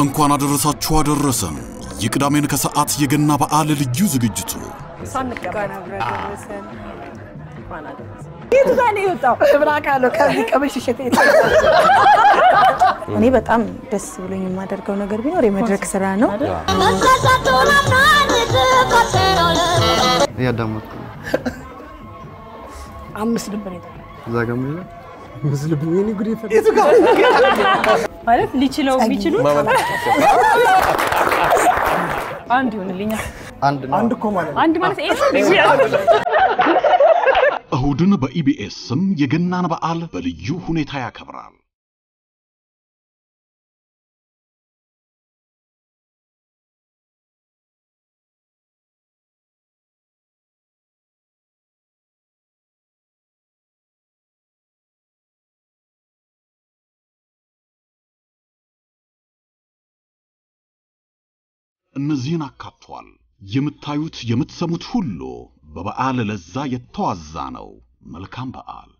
እንኳን አደረሳችሁ አደረሰን የቅዳሜን ከሰዓት የገና በዓል ልዩ ዝግጅቱ ሳንቀባና ብራደረሰን እንኳን አደረሰን ይቱዛኔ ይወጣው ብራካሎ ከዚህ ቀበሽሽቴ እኔ በጣም ደስ ብሎኝ የማደርገው ነገር ቢኖር የመድረክ ስራ ነው ያዳምጡ አምስት ልብን ይታል ዛጋምለ መስልብኝ እኔ ጉድ ይፈል ማለት ሊችለው ቢችሉ አንድ ይሁንልኛ አንድ እኮ ማለት አንድ ማለት እሁድን በኢቢኤስም የገናን በዓል በልዩ ሁኔታ ያከብራል እነዚህን አካቷል የምታዩት የምትሰሙት ሁሉ በበዓል ለዛ የተዋዛ ነው መልካም በዓል